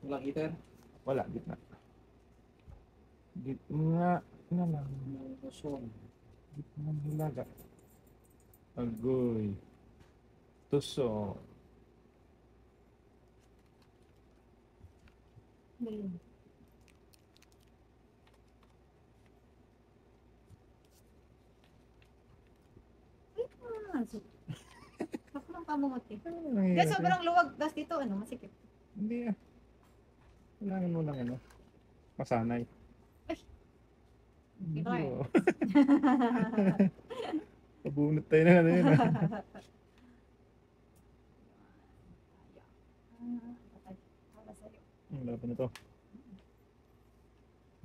Walang heater. Wala, gitna. Gitna na lang. Kusong. Gitna ng hilaga. Agoy. Tuso. Ako lang pamungot eh. Ano Hindi, nangyayari sa'yo? sobrang luwag. Tapos dito, masikip. Hindi ah. Kailangan mo lang masanay. Ay. Hindi Okay. oh. Pabunot tayo na yun ah. Wala pa na to.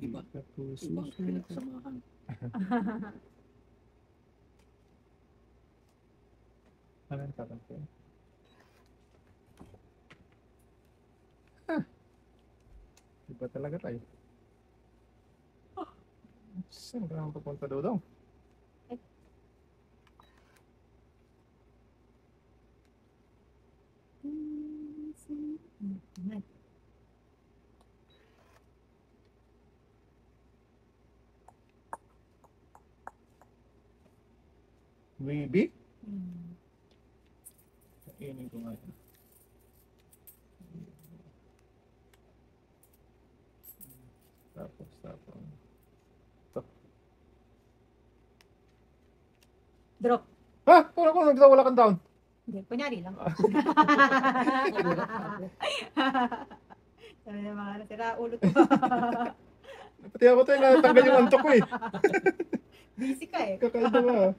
Iba. Tapos Ibang pinagsamahan. Ano yung tatanto? Iba talaga tayo. Saan ka naman papunta daw? Baby? Kainin ko nga yun. Tapos. Drop. Ha? Kung wala kang down. Hindi, kunyari lang. Sabi ng mga nasira ulo ko. Pati ako tayo natanggal yung antok ko eh. Busy ka eh. Kakaiba ka.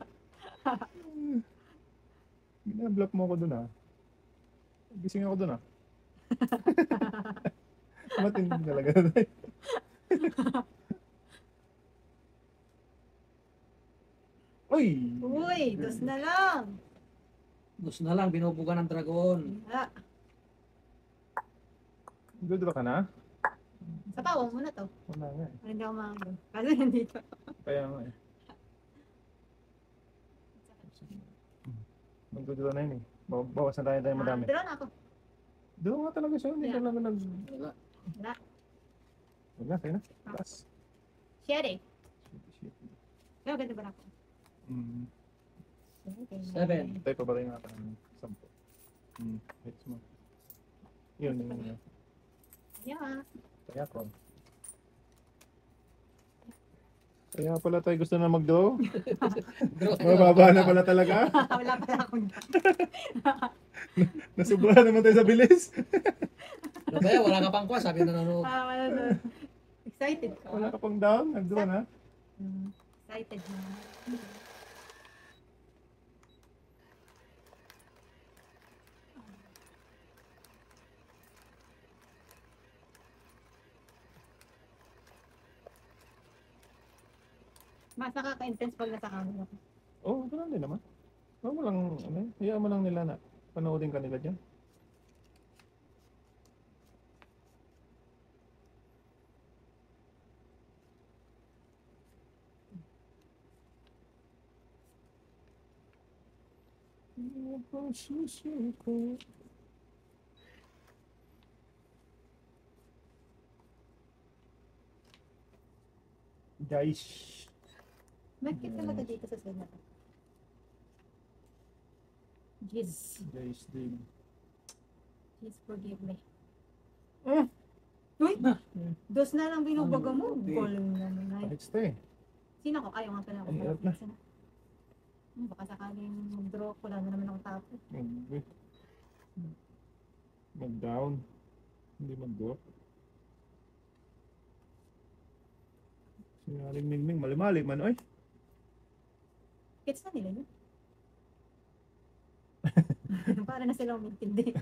Ginablock mo ako dun ah. Gising ako dun ah. Matindi talaga tayo. Uy! Uy, dos na lang. Dos na lang, binubuga ng dragon. Ah, Dudra ka na? sa pawang mo na to. Wala nga eh. Para hindi ako makakalo. Kasi nandito. Kaya nga eh. Magdudura na yun eh. Bawas na tayo madami. Draw na ako. Doon nga talaga siya. Hindi Yeah. ka naman Wala. Wala. Wala, tayo na. Taas. Share eh. Shit. Pero ganda ba na ako? Mm. 7. Tayo pa ba rin natin ng 10? Hits mo. Yun. Yeah. Kaya ko. Kaya pala tayo gusto na mag-draw. Mababa na pala talaga. Wala pala akong Nasubra naman tayo sa bilis. Ano ba yan? Wala ka pang kwa, sabi na nanonood. wala na. Excited ka. Wala ka pang down. Nag-draw na. Excited na. Mas nakaka-intense pag nasa camera. Oo, ganun din naman. Huwag mo lang, hayaan mo lang nila na panoodin ka nila dyan. Guys. Bakit talaga dito sa sila to? Jeez. Guys din. Please forgive me. Mm. Uy! Dos na lang binubaga mo. Ano, Goal naman ay. Kahit stay. Sino ko? Ayaw nga pala ako. Ay, hirap na. Baka sakaling mag-draw ko lang na naman ako tapos. Mag-down. Hindi mag-drop. Singaling mingming, mali-mali man, oy. Gets na nila yun. Para na sila umintindi.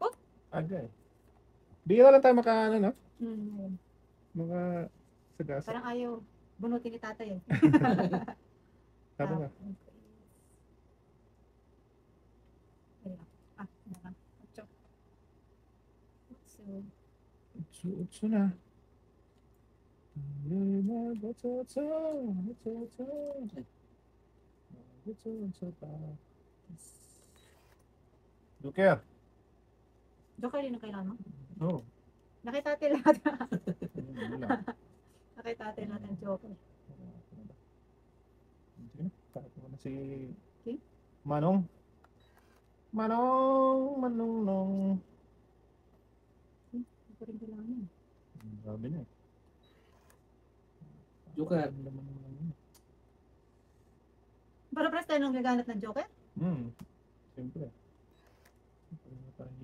Oh! Agay. Bigyan na lang tayo maka, no? Hmm. Mga sagasa. Parang ayaw bunutin ni tatay eh. Sabi nga. Nalang. Ocho. So, Utsu na. It's also bad. Joker. Joker yun ang kailangan mo. Oh. Nakita natin lahat. Ayun lang. Nakita natin lahat ng Joker. Sige na. Tapos mo na si Okay. Manong. Manong nong. Hindi ko rin kailangan yun. Sabi na eh. Joker. Para press tayo nung gaganap ng Joker? Siyempre.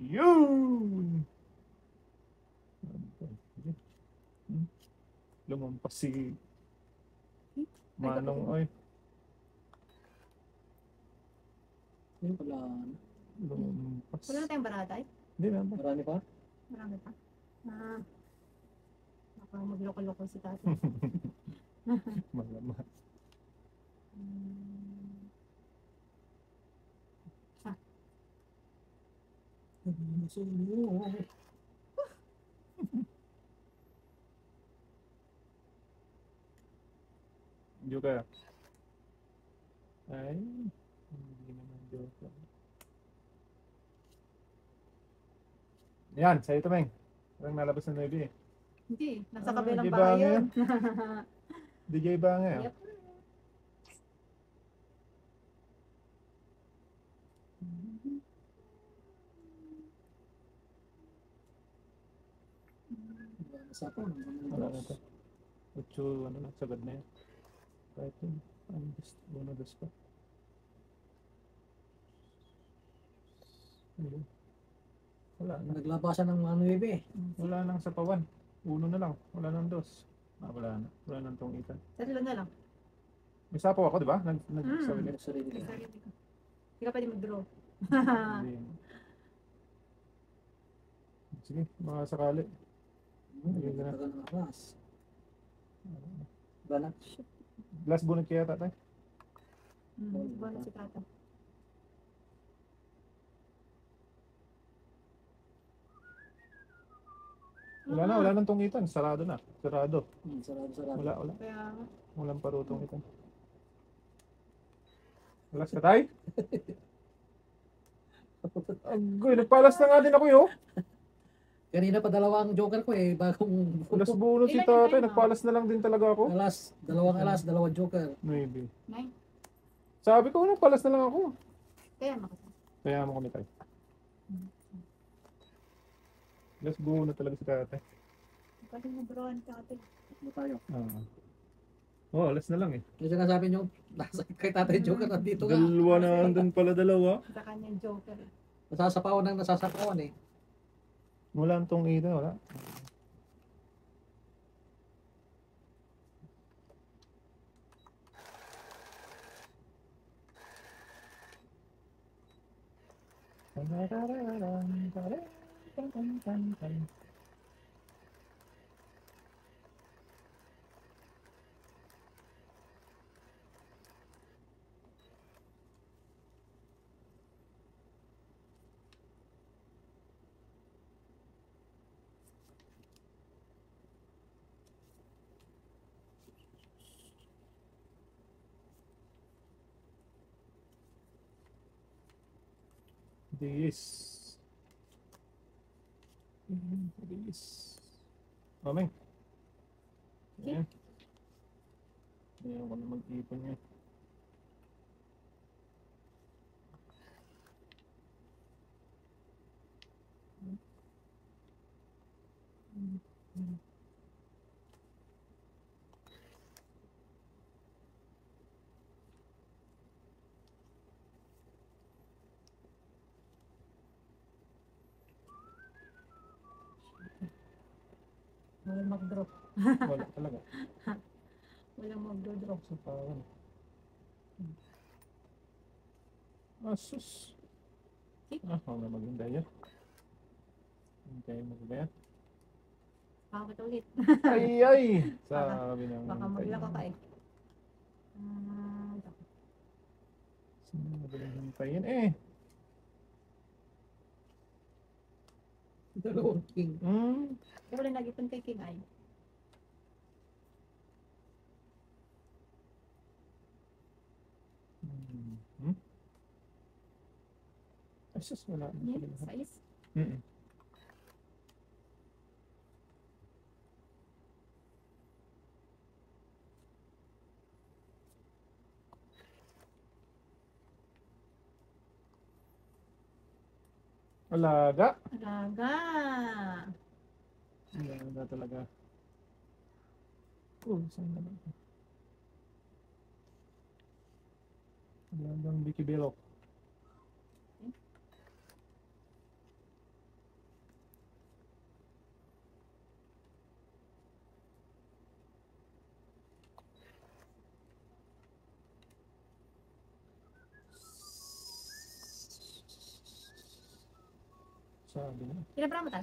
Yun! Sige. Lumampas si Manong. Ay, Yun pala. lumampas. Wala na tayong baratay? Hindi na ba? Marami pa? Marami pa. Baka magloko-loko si tatay. Malamang. Joker. Ay, hindi naman Joker. Yan, sa'yo ito, Meng. Parang nalabas na 9 eh. Hindi, nasa Ah, kabilang di ba bahay nga? yun. DJ ba nga? Yep. Sa ako. Wala na ito. 8, ano na, sagad na yan. Kahit yun, ano, uno, dos pa. Ayun. Wala na. Naglabasan ng ano eh. Wala nang sapawan. Uno na lang. Wala nang dos. Wala na. Wala nang tungitan. Tatlo na lang. May sapaw ako, di ba? Nagsabi ka. Sarili May ka. sarili ko. Hindi ka pwede mag-draw. Hindi. Sige, baka sakali. Tagal ng alas. Banat. Last bunot kaya tatay? Wala si tata. Wala nang tungitan. Sarado na. Sarado. Sarado. Wala. Kaya, Walang parutong ito. Alas ka tay? Agoy, nagpalas na nga din ako yun. Kanina pa dalawang joker ko eh. Bagong Alas bunot si Ilan yung tatay. time mo? Nagpalas na lang din talaga ako. dalawang joker. Maybe. 9. Sabi ko, nagpalas na lang ako. Kaya makasama. Kaya mo kami tayo. Alas bunot talaga si tatay. Pwede mag-drawan ka ate. Ano tayo? Oh, alas na lang eh. Yung sinasabi nyo, nasa kay tatay joker nandito nga. Dalawa na andun pala dalawa. Sa kanyang Joker. Nasasapawan eh. Wala ang tungitan, wala. This. Mameng. Ayan. Ayan ko na mag-ipon niya. Walang mag-draw. Wala talaga. Walang mag-draw. Sa pawan. Asus. Ako na maganda yan. Hintayin mo ba yan? Bakit ulit? Ay! Sabi na Baka maglako ka eh. Sino madaling hintayin eh? Dalawang king. Wala nag-ipon kay King Ay. Ay, sus, wala. Yan, sais. Mm-mm. Alaga. Alaga. Alaga talaga. Oh, saan na ba? Alagang Vicky Belok. Sabi na. Ilan ba mo tayo?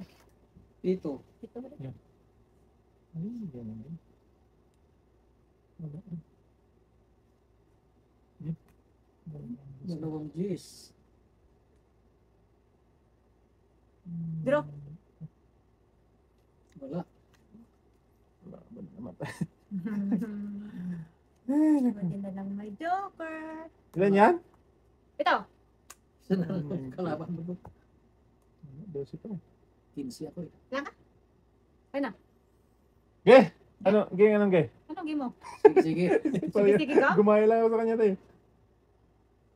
Dito. Dito ba? Ay, ganun din. Wala. Dalawang G's. Draw. Wala. Wala ba naman? Pwede na lang may joker. Ilan yan? Ito. Saan na kalaban mo? 12 pa. 15 ako eh. Ge! Ano? Ge, anong ge? Anong game mo? Sige, sige. Sige ka? Gumaya lang ako sa kanya tayo.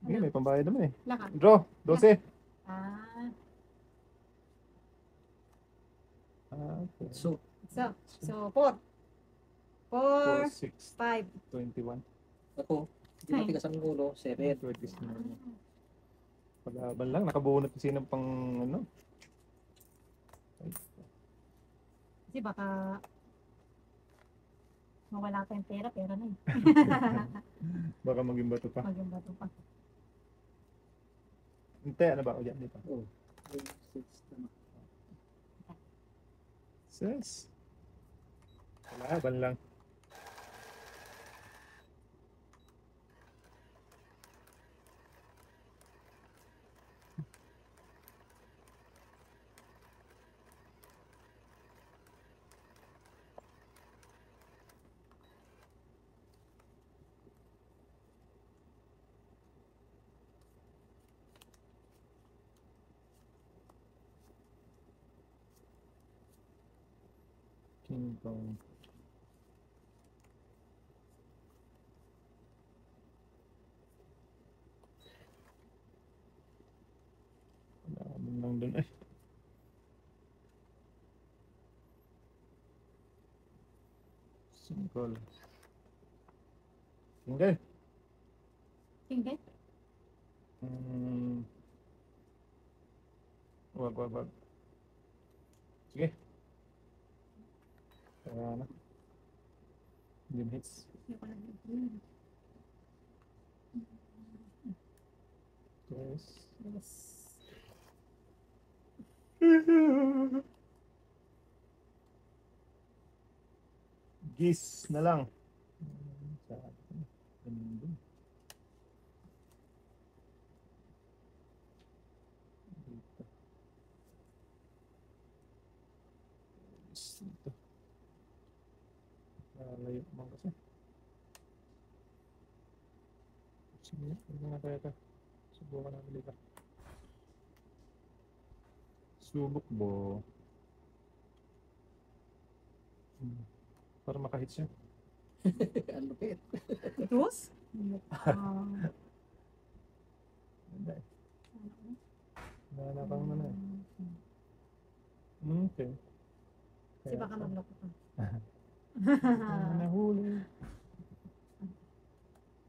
Ge, may pambayad naman eh. Laka. Draw, 12. Ah. Okay. So, So 4. 4, 4, 6, 5. 21. ako, hindi matigas ang ulo, 7. 20. Pag-aaban lang, nakabunot kasi ng pang ano. Kasi baka mawala pa yung pera na eh. Baka maging bato pa. Maging bato pa. Hindi, ano ba ako dyan? Dito. Oh, 6, tama. 6. Pag-aaban lang. King Kong. Pag-aaban lang dun. Ay. Single. Single. Tingin? Wag. Sige. Kaya na. Hindi hits. Yes. Yes. Gis na lang. Sa ganun din. Dito. Gis dito. Layo mo kasi. Sige, ano na kaya ito? Subukan natin dito. Subok bo. Para makahits siya. Ang lupit. Itus? Hindi. Nanapang mo na eh. Okay. Kasi baka magloko ka. Nahuli.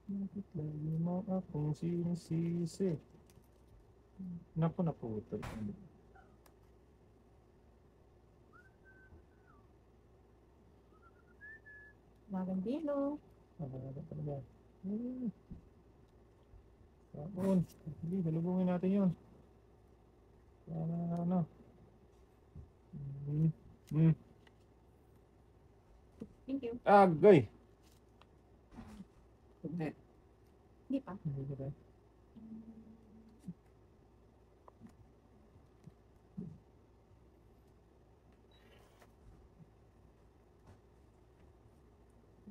Bakit lagi mo akong sinisisi? Naku, naputol. Magandilo. Ano talaga? Sabon. Sige, galubungin natin yun. Para ano? Thank you. Agay! Hindi pa. Hindi ba?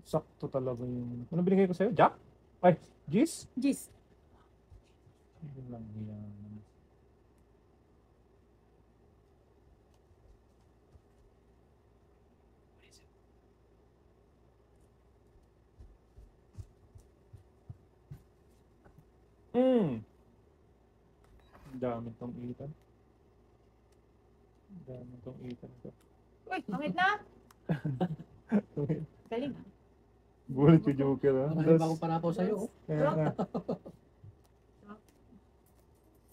Sakto talaga yung... Ano binigay ko sa'yo? Jack? Ay, Gis? Gis. Yun lang yan. Hmm. Ang dami tong itan. Ang dami tong itan ko. Uy, pangit na. Galing ah. Bulit yung Joker ha. Marami pa akong panapaw sa'yo. Oh. Kaya nga.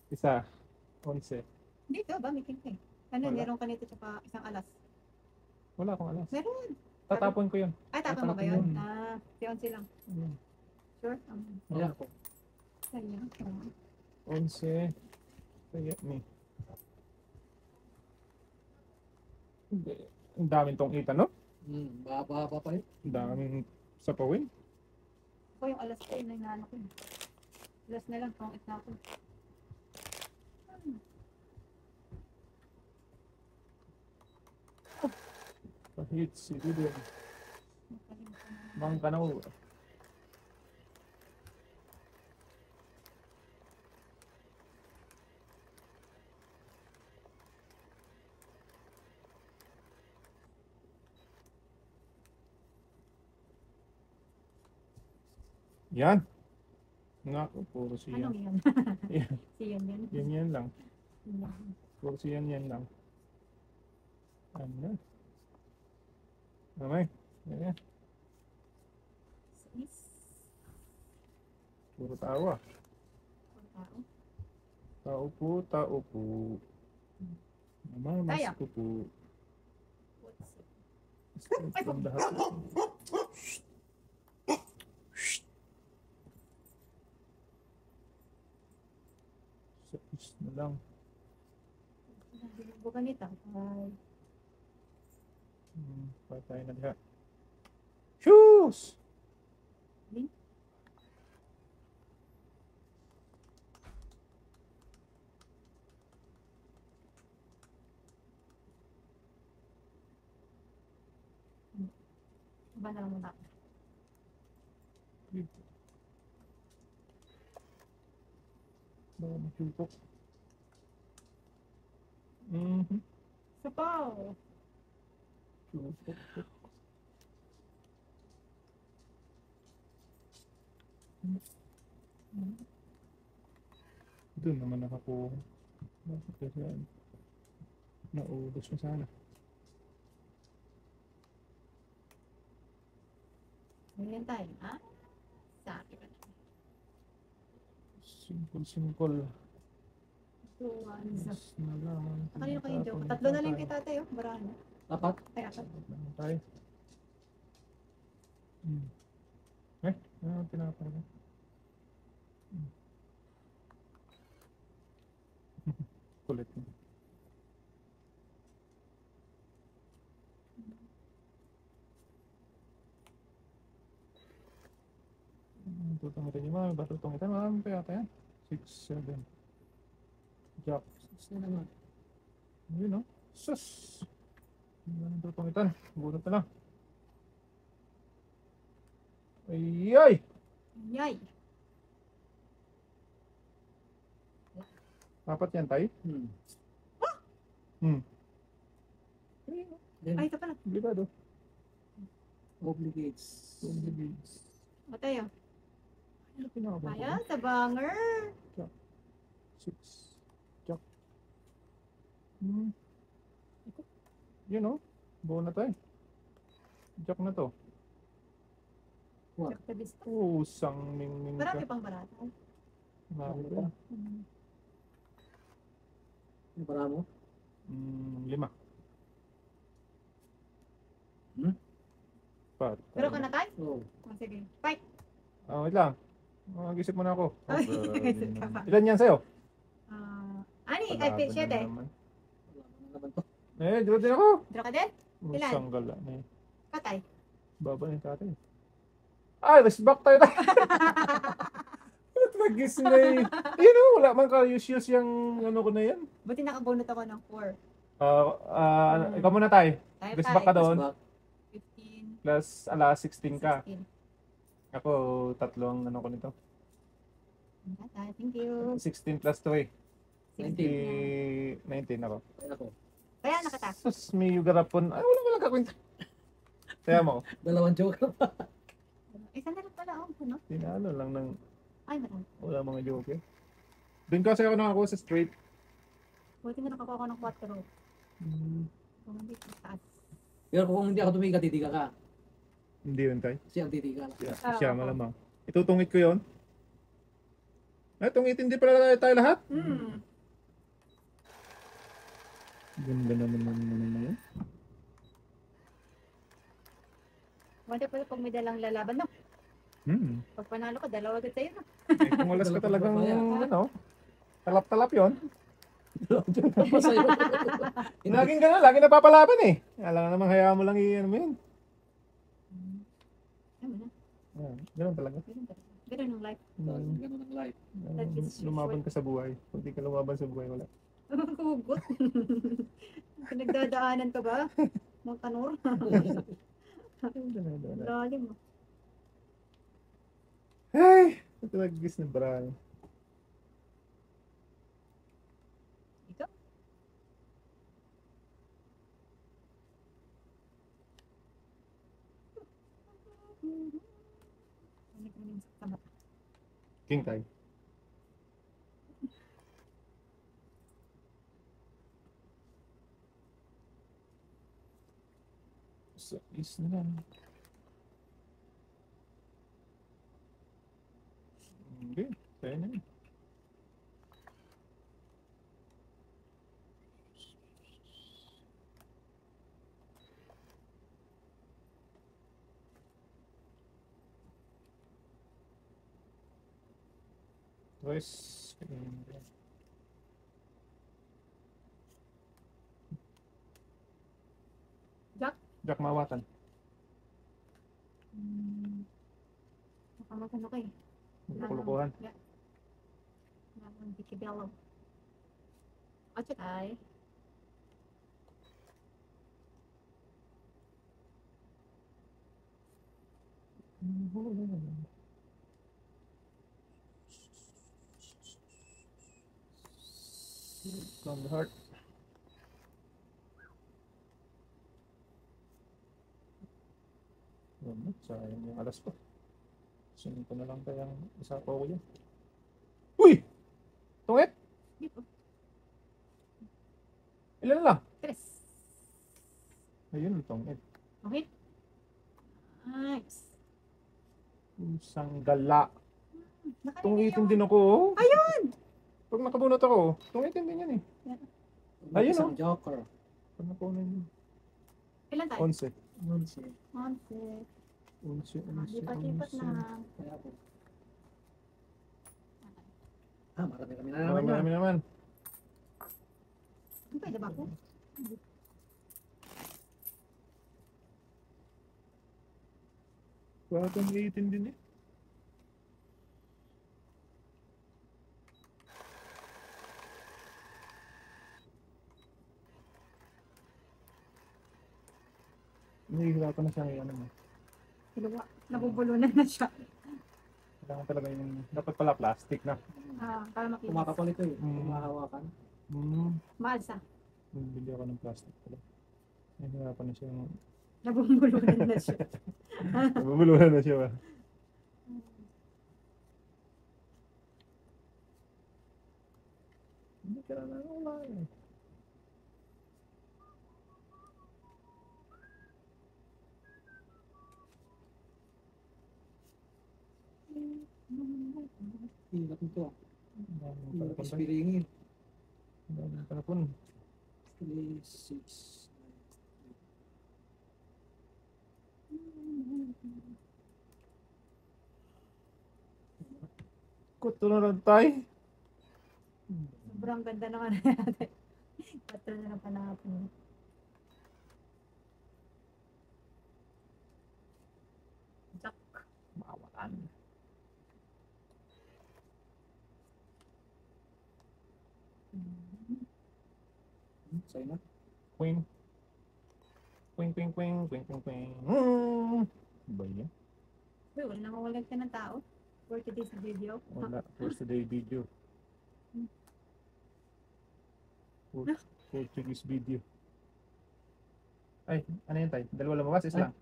Isa. 11. Dito ba, may king. Ano, Wala. meron ka nito tsaka isang alas. Wala akong alas. Meron. Tatapon ko yun. Ay, tapon mo ba Tatapon yun? yun. Ah, si 11 lang. Hmm. Sure? Ayan ako. Sayang. 11. Kaya ni. Ang daming tong itan, no? Baba pa yun. Ang daming sapawin. Ako yung alas ko yun na inaano ko. Alas na lang, pangit na ako. Kahit si William. Magaling ka na. Mang kanaw. Yan. Nga, puro siyan. Anong yan? Yan. Siyan yan. Yan lang. Yan. Puro siyan lang. Ano na? Okay. Yan. Sis. Puro tawa. Tao. Tao po, tao po. Mamamas Kaya. ko po. What's it? Straight from the heart. Sa is na lang. Bilbo ka nito. Ay. Patay na diha. Shoes! Link? Iba na lang muna. Baka masyupok. Mhm. Sapaw! Supok. Doon naman nakakuha. Bakit kasi yan? Naubos na sana. Ganyan tayo. Ah? Sabi ka na. Simple. Two ones. Yes na lang. Kanino kayo joke? Tatlo na lang kay tatay oh. Barano. Dapat. Ay, apat. Naman tayo. Ano tinapay ko? Kulit mo. Tutungitan niyo mga batutungitan. Marami pa yata yan. 6, 7. Jack. Gusto na naman. Yun no? Sus! Hindi na tutungitan. Bunot na lang. Ay! Yay! Apat yan tayo? Then, Ay, ito pala. Obligado. obligates. O tayo. Ano pinakabang ko? Ayan, sa banger. 6. Jack. Yun no? Buo na tayo. Jack na to. What? Check the list. Pusang mingming Marami ka. pang barata. Marami pa. Ano para mo? 5. Hmm? Pat. Pero ka na tayo? Oh. O, sige. Fight! Wait lang. Mag-isip muna ako. Ay, grabe ka pa. naman. Ilan yan sa'yo? Ani, ay, Palaban na 7. naman. Wala na naman to. Draw din ako. Draw ka din? Ilan? Pusang gala na eh. Patay. Baba na yung tatay. Ay, let's back tayo. Ba't mag-guess na eh? Yun o, wala man ka-use yung ano ko na yan. Buti nakabunot ako ng 4. Ikaw muna tayo. Tayo, Let's back ka doon. Back. 15, Plus, 16 ka. 16. Ako, 3 ang ano ko nito. Thank you. 16 plus 2 eh. 19. 19 ako. Kaya ako. Kaya nakata. Sus, may garapon. Ay, wala kakwenta. Kaya mo, Dalawang joker pa. Isa na lang pala ako, no? tinalo lang ng Ay, marami. wala mga joke eh. Doon kasi ako nakakuha sa straight. Buti nga nakakuha ko ng 4. Kung hindi, taas. Pero kung hindi ako tumiga, titiga ka. Hindi yun, Tay. Siya ang titiga. Siya malamang. Itutungit ko yun. Ay, tungitin din pala tayo lahat. Ganda naman yun. Wala pala pag may dalang lalaban, no? Pag panalo ko, dalawa agad sa'yo, no? Eh, kung walas ka talagang, ano, talap-talap yun. Masaya. Laging gano'n, lagi napapalaban eh. Alam nga naman, hayaan mo lang i-ano mo yun. Ano na? Ganun talaga. Ganun ang life. Ganun ang life. Lumaban ka sa buhay. Kung di ka lumaban sa buhay, wala. Kugot. Pinagdadaanan ka ba? Mga kanor. Lalim mo. Ay! Ito nag-gis ng barang. Ikaw? King tayo. So, is na lang. Hindi, kaya na yun. Tres. Jack? Jack mawatan. Nakamagano ka eh. Kulukuhan. Nakang bikibelo. At ay. From the heart. Sayang yung alas ko. Sunod ko na lang kayang isa pa ko yan. Uy! Tungit! Dito. Ilan lang? 3. Ayun ang tungit. Okay? Nice. Isang gala. Nakarinig Tungitin yung... din ako. Oh. Ayun! Pag nakabunot ako, tungitin din yan eh. Ayun, Isang joker. Pag nakunan yun. Ilan tayo? 11. 11. 11. 11. Lipat-lipat na. Kaya ako. Marami-rami na naman yan. Marami naman. Ano pwede ba ako? Bakit 18 din eh. Nahihirapan na siya ngayon. Ano. Hiluwa. Nabubulunan na siya. Kailangan talaga yung, dapat pala plastic na. Para makinis. Kumakapal ito eh. Kumahawakan. Mahal sa. Bili ako ng plastic pala. Nahihirapan na siya yung... Nabubulunan na siya. Nabubulunan na siya ba? Hindi ka na wala eh. Hirap nito. Ang Hirap panapon. ispiringin. Ang panapon. 3, 6. Kuto na lang tayo. Sobrang ganda naman natin. Patro na ng panahapon. Jack. Mawalan. Sa'yo na. Queen. Queen. Ba yan? Uy, wala nang wawalag ka ng tao. For today's video. Wala. First day video. Portuguese video. Ay, ano yun tayo? Dalawa lumabas, isa Ay. lang.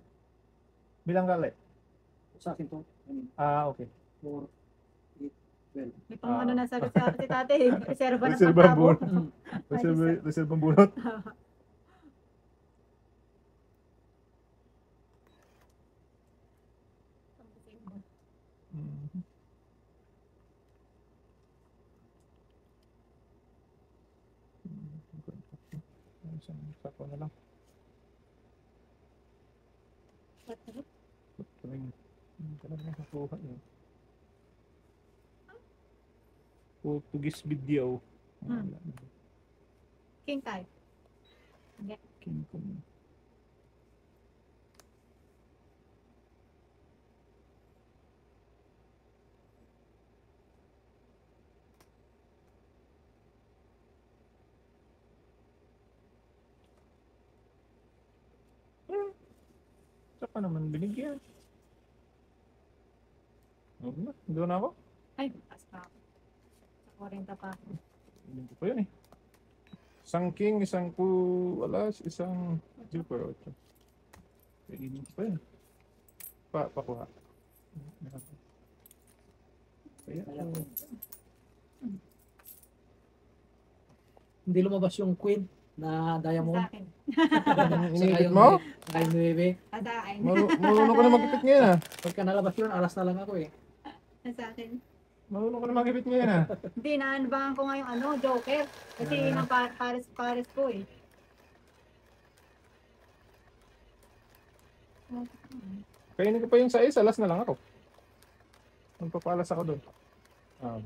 Bilang gali? Sa akin to. Ah, okay. 4, 8, 12. May pang ano na sa si tate. Reserva ng Reserva pagtabo. bunot. Reserva bunot. Mhm. Isang sako na lang. Kaming talaga nakakuha yun. Portuguese video. Wala na. King tayo. King Kong. Saka naman binigyan. Huwag na, doon ako. Ay, bukas pa ako. Sa 40 pa ako. Hindi ko yun eh. Isang king, isang alas, isang super 8. Kainin ko pa yun. Pakuha. Kaya, Hindi lumabas yung queen na Sa diamond. akin. iniipit mo? Saka yung 9. Sa akin. Marunong ka na magipit ngayon ah. Pagka nalabas yun, alas na lang ako eh. Sa akin. Marunong ka na magipit ngayon ah. Hindi, naanbangan ko nga yung ano, Joker. Kasi yun ang pares ko eh. Kainin ko pa yung 6, alas na lang ako. Magpapalas ako doon. Alam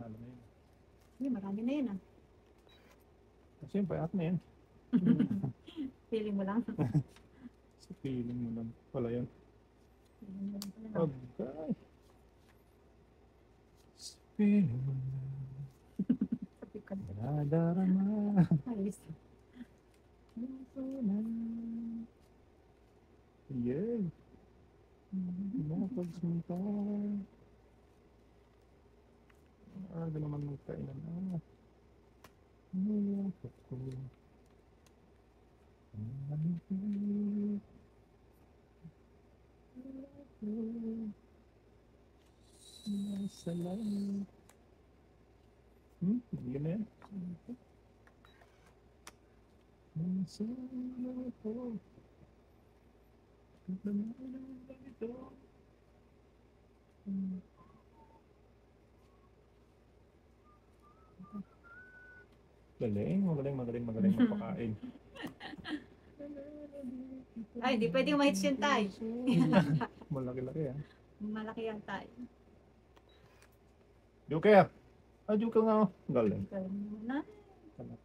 mo yun. Hindi, marami na yun ah. Kasi yung payak na yan. Feeling mo lang. Sa feeling mo lang. Wala yun. Feeling mo lang pala. Okay. Sa feeling mo lang. Sabi ko, Nadarama. ayos. Yay. Napagsinta. Aga naman magkainan na. Nilapot ko. Nasa langit. Hindi na yan. Nasa langit ko. Magaling magpakain. Ay, di pwedeng mahits yun tayo. Malaki-laki ah. Malaki yan tayo. Joker! Joker nga oh. Galing. Galing mo na. Kanak.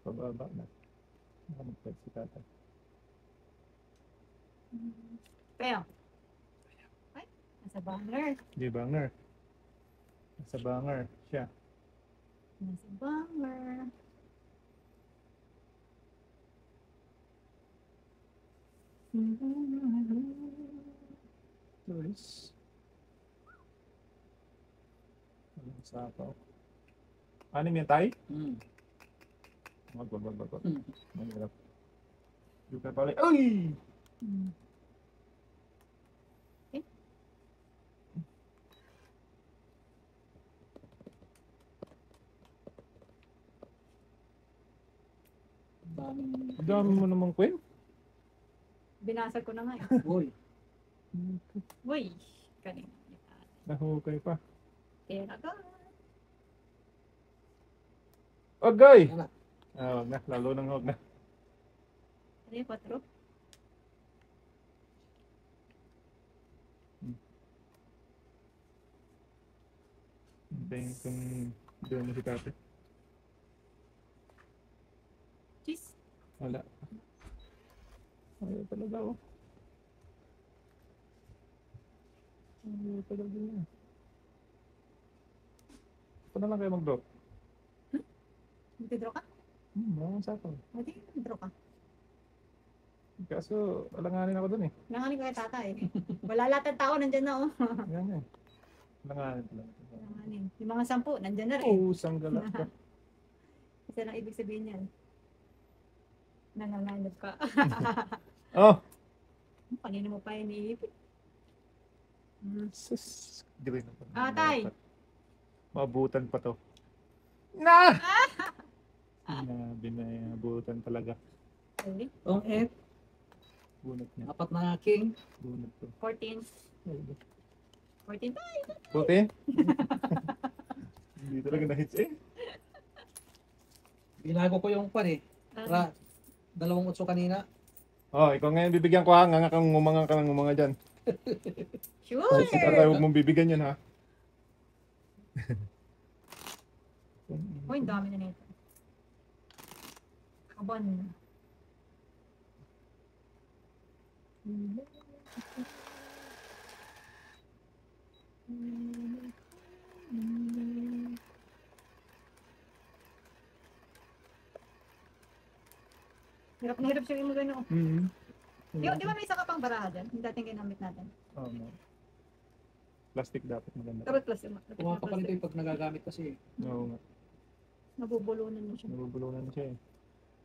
Pababa na. Nakamagpag si tatay. Pero, ay, nasa banger. Di banger. Nasa banger siya. Nasa banger. Tulis. Walang sapaw. Anim yan tayo? Wag. Mahirap. Joker pala. Uy! Okay. Dami mo namang queen. Binasag ko na nga eh. Uy, Uy, kanina. Nahukay pa. Tera ka. Agay! Wala. Wag na. Lalo nang huwag na. Ano yung 4? Hintayin kung doon na si tatay. Cheese. Wala. Ayaw talaga oh. Ayaw talaga niya. Ito na lang kayo mag-drop. Magti-draw ka? Maraming sapaw. Magti-draw ka. Kaso, alanganin ako dun eh. Nanganin ko kay tata eh. Wala lahat ng tao, nandyan na oh. Yan eh. Alanganin talaga. Nanganin. Yung mga 10, nandyan na rin. Pusang galak ka. Isa lang ibig sabihin yan. Nanganganap ka. Oh! Kanina mo pa iniipit. Sus. Green na pa. Tay. Mabutan pa to. Na! Sinabi na yan. Mabutan talaga. Okay. Ang F, Bunot niya. 4 na king. Bunot to. 14. 14 pa. Puti? Hindi talaga na-hits eh. Binago ko yung pan eh. Ra, 2 utso kanina. Oh, ikaw ngayon bibigyan ko ha. Nga kang ngumanga ka ng ngumanga dyan. Sure. Si tatay, huwag mong bibigyan yan ha. Uy, ang dami na nito. Kaban. Hirap na hirap siya yung mga gano'n. Di ba may isa ka pang baraha dyan? Yung dating ginamit natin. Oh, no. Plastic dapat maganda. Dapat plus yung Pumapakal ito yung pag nagagamit kasi. Oo nga. Nabubulunan mo siya. Nabubulunan na siya eh.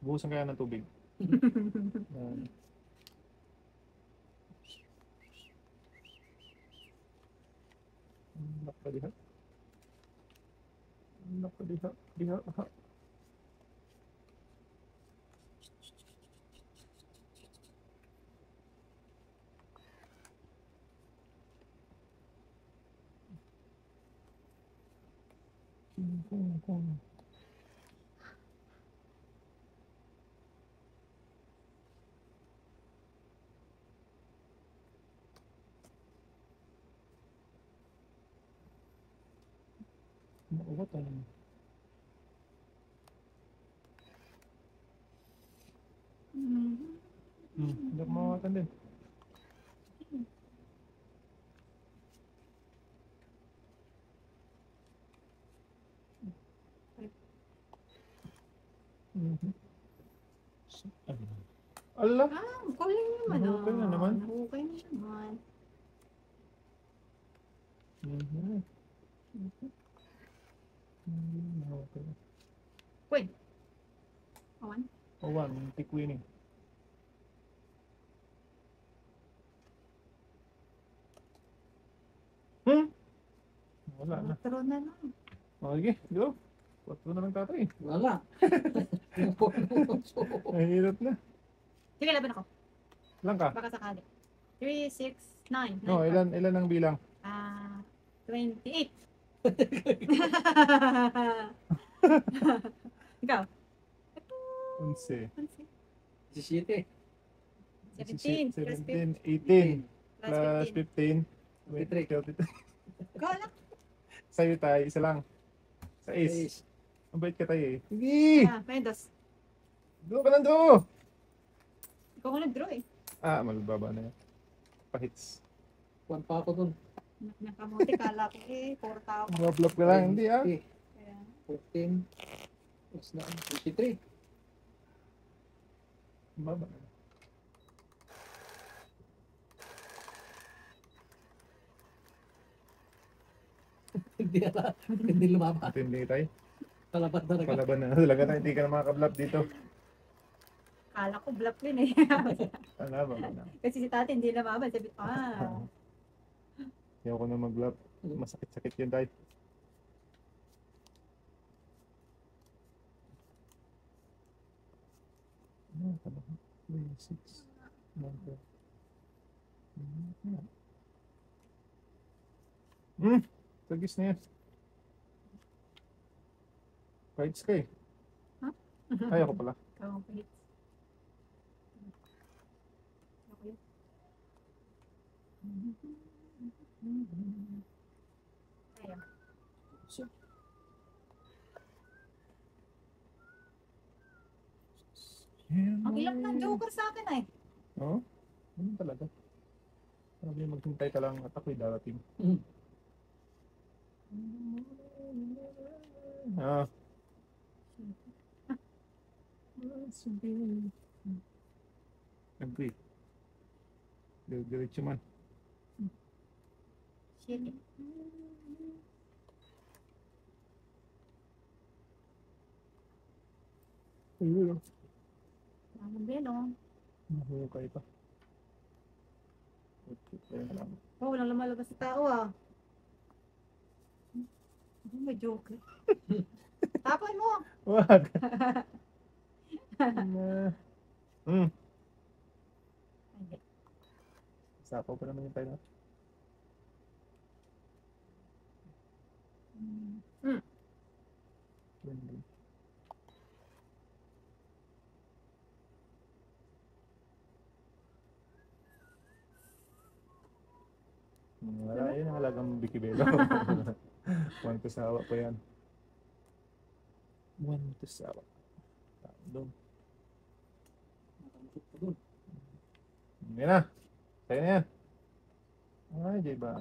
Buhusan kaya ng tubig. Yan. Nak pa diha. Nak pa diha. Diha. Ha. Kung. Maulat ano? Hindi ako mawatan din. Allah! Galing naman Nahukay na naman. Nahukay na naman. Okay. Queen. Awan. Awan, pick winning. Wala na. Matro na lang. Okay, go. 4 na lang tatay. Wala. Yung 4 utso. Mahirap na. Sige, laban ako. Ilan ka? Baka sakali. 3, 6, 9. No, ilan ang bilang? 28. Ikaw? 11. 17. 17. Plus 17, 18. 15. Plus 15. 23. Ikaw lang. Sa'yo tayo, isa lang. Sa ace. Ace. Ang bait ka tayo eh. Sige! Mendos. Do ka lang do! Ikaw ko nag-draw eh. Malbaba na yan. Pa-hits. 1 pa ako dun. Nakamuti, kala ko eh. 4 tao. Drop ka lang, hindi ah. 14. Plus na. 23. Baba. Hindi lumaba. Matindi tayo. Palaban talaga. Palaban na talaga tayo. Hindi ka na makakablap dito. Kala ko bluff yun eh. Ba? Kasi si tati hindi lumaban. Sabi ko, Ayaw ko na mag-blap. Masakit-sakit yun tayo. Tagis na yan. Fights ka eh. Ay, ako pala. ikaw ang pahit. Ako yun. Ayan. Ang ilap ng joker sa akin eh. Oo? Ganun talaga. Sabi maghintay ka lang at ako'y darating. Sige. Agree. Diretso man. Shit. Ayun. Ano ba yun, oh? Mahukay pa. Okay, kaya lang. Oh, walang lumalabas sa tao, ah. Hindi, may joke. Tapon mo. Wag. Na. Hindi. Sapaw pa naman yung tayo. Hmm. Wala yun ang halagang bikibelo. One to sawa pa yan. One to sawa. Doon. Yan na. Sa'yo na yan. Ay, di ba?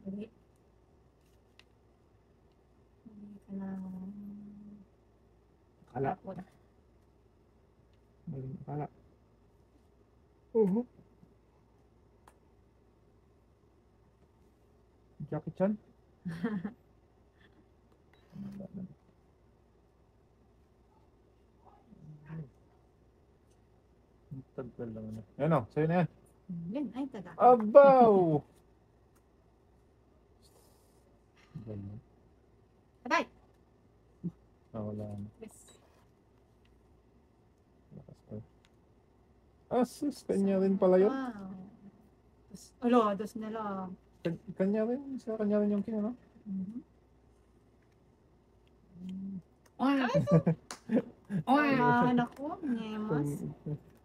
Hindi. Hindi ka na. Akala. Tapon. Maling akala. Jackie Chan? Tagal naman na. Yan o, sa'yo na yan. Yun, ay, taga. Abaw! Ganun. Patay! Wala na. Yes. Lakas ko. Sus, kanya rin pala yun. Wow. Alo, dos na lang. Kanya rin, sa kanya rin yung kinano. Anak ko, Nemas.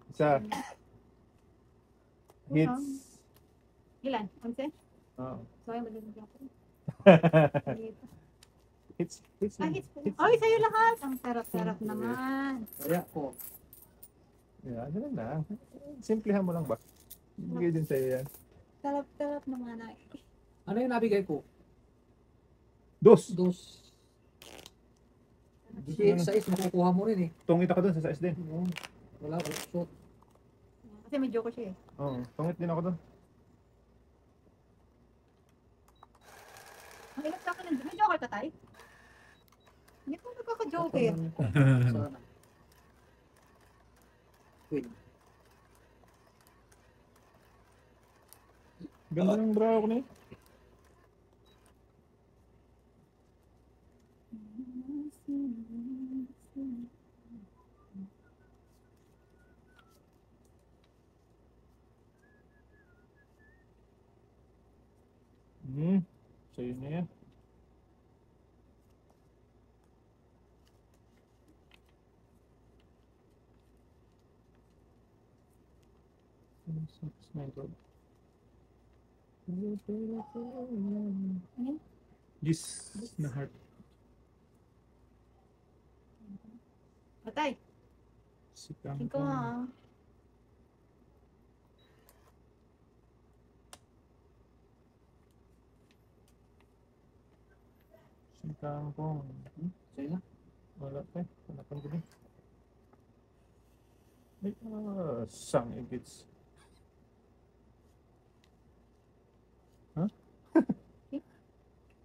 Isa. Hits. Ilan? 11? Oo. Sorry, madaling ako. Hits. Hits. Ah, hits po. Ay, sa'yo lahat. Ang sarap-sarap naman. Kaya ko. Yeah, ganun lang. Simplihan mo lang ba? Bigay din sa'yo yan. Sarap-sarap naman. Ano yung nabigay ko? Dos! Dos. Si size makukuha mo rin eh. Tungit ako dun sa size din. Wala, wala shot. Kasi medyo ko siya eh. Oo, tungit din ako dun. Ang ilap sa akin nandun. May joker ka tayo? Hindi ko nagkaka-joker. Sana. Queen. Ganda ng bra ko na eh. Sa'yo na yan. Sniper. Yes, na heart. Patay. Sikang Ikaw ah. Sikang kong. Sa'yo na. Wala pa eh. Wala pang gabi. Ay, sang igits. Ha?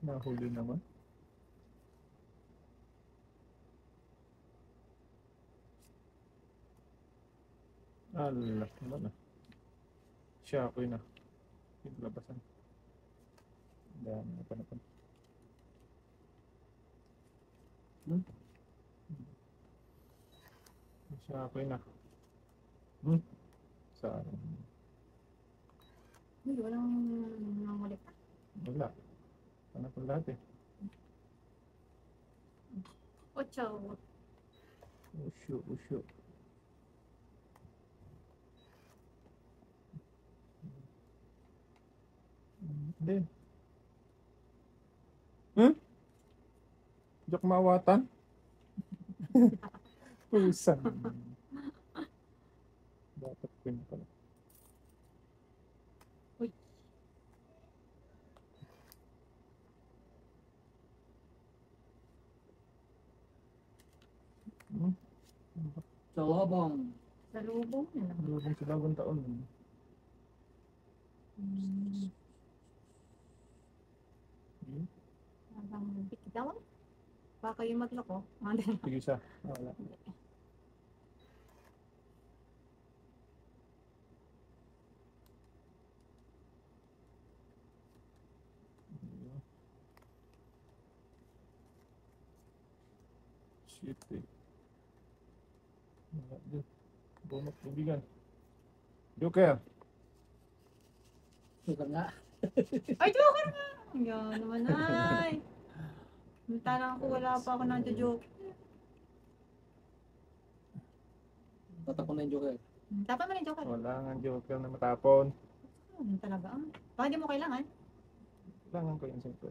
Nahuli naman. Allah, wala na. Siya ako yun na. Pinabasan. Dami na pa. Siya ako yun na. Saan? Hindi, walang nangulit. Wala. Ano pa lahat eh. Ocho. Usyo. Hindi. Diyak mawatan? Pusan. Dapat queen pala. Uy. Salobong. Sa lubong. Ano? Lubong sa bagong taon. Hmm? Habang bitawan. Baka yung magloko. Sige siya. Wala. Shit eh. Wala dyan. Bunot, tubigan. Joker. Suka nga. Ay, joker nga! Yan naman ay. Mintalang ako, wala pa ako nang-joke. Tatapon na yung joker. Tapa mo na yung joker. Wala nga joker na matapon. Talaga ah. Baka di mo kailangan. Kailangan ko yung siyempre.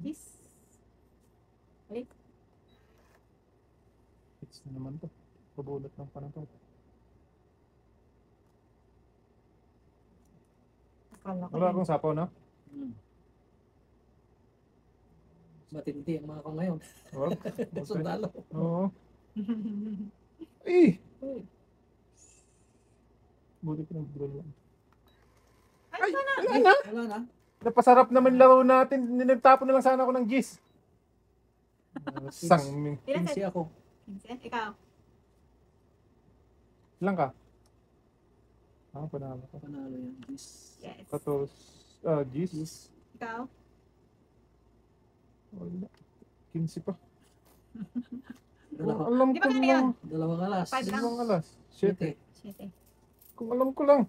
Yes. Balik. Hits na naman to. Pabulot ng panatong. Akala ko Wala din. akong sapaw, no? Hmm. Matindi ang mga ko ngayon. Wag. Okay. Sundalo. Oo. Ay! Uy, Buti ko nag-draw lang. Ay, sana. Wala na! wala na. Napasarap naman laro natin. Nagtapo na lang sana ako ng gis. Sang. Ilan Pinsi set? ako. Vincent, ikaw. Ilang ka? Ah, panalo ka. Panalo yan. Gis. Yes. Katos. Gis. Gis. Ikaw. Wala. 15 pa. Kung Dalawa. alam Di ba ko ganun lang. Dalawang alas. Five lang. Limang alas. 7. Siyete. Kung alam ko lang.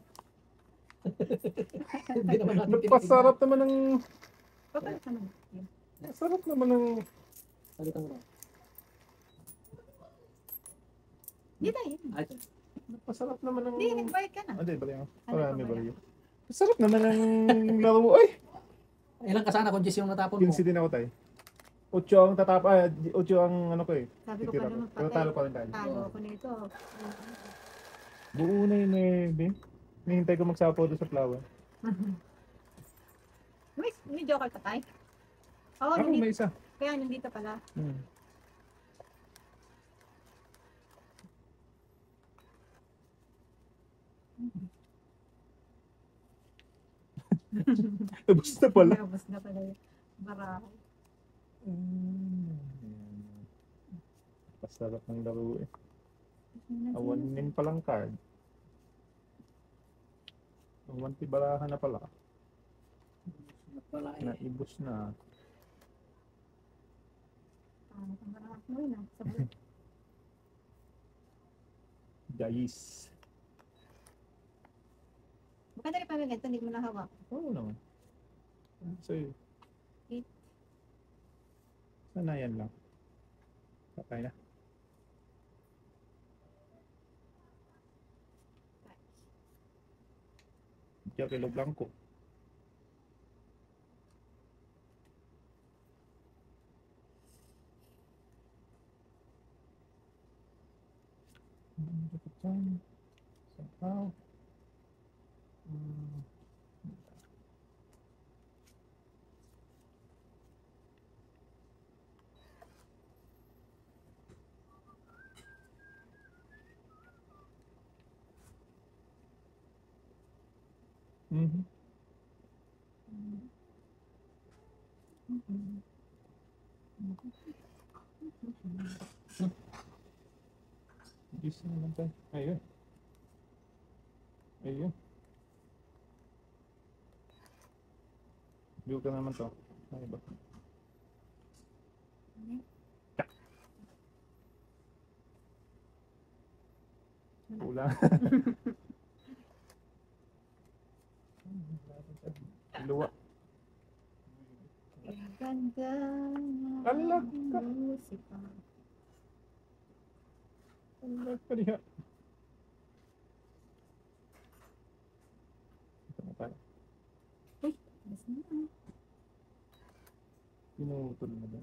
Hindi naman natin Napasarap naman ng... Papalit naman. Masarap naman ng... Palitan mo na. Di tayo. Ay, ito. Napasarap naman ng... Hindi, nagbayad ka na. Ah, di, bali ako. Ano Wala, ba may ba bali. Masarap naman ng laro. Ay! Ilang ka sana kung Gis yung natapon mo? 15 din ako tayo. 8 ang tatap... 8 ang ano ko eh. Sabi ko Titira pa ko. naman Pero talo pa rin tayo. Talo ako nito. Buo na yun eh. Hinihintay ko magsapo doon sa flower. May joker pa tayo. Oo, Ako nandito. may isa. Kaya nandito pala. Hmm. Tapos na pala. Ubus na pala yung baraho. Pasarap ng laro eh. Awanin pa lang card. Awanti barahan na pala. Wala eh. Naibos na. Ang baraho mo yun ah. Sabi. Guys. Maganda rin pa rin ganito, hindi mo nahawak. Oo naman. Sa'yo. Eight. Sana yan lang. Patay na. Diyan kilo blanco. Somehow. Mhm. Gis na naman tayo. Ayun. Ayun. View ka naman to. Ay ba? Kulang. Luwa. Ganda Alag ka. musika. Alag ka diha. Ito na tayo. Mas na. Pinutol na ba?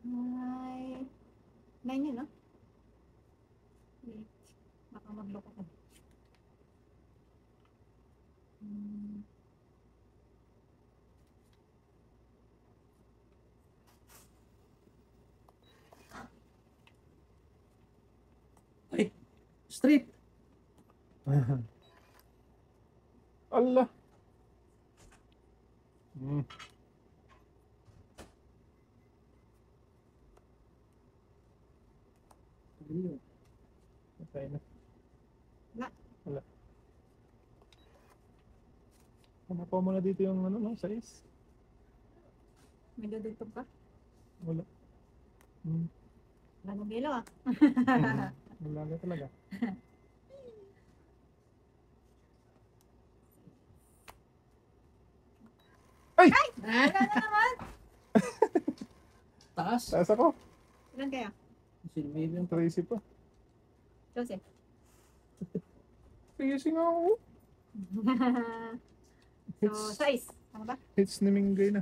Ay. 9 yun, no? 8. magloko ko. Hmm. Ay, street. Allah. Hmm. Patay na. Wala. Wala. Nakuha mo na dito yung ano, no? Size. May dudugtog pa. Wala. Hmm. Bagong belo ah. Wala ka talaga. Wala na naman. Taas. Taas ako. Ilan kaya? Silbi yung Tracy pa. Joseph. Tracy nga ako. So, size. Ano ba? Hits ni Mingay na.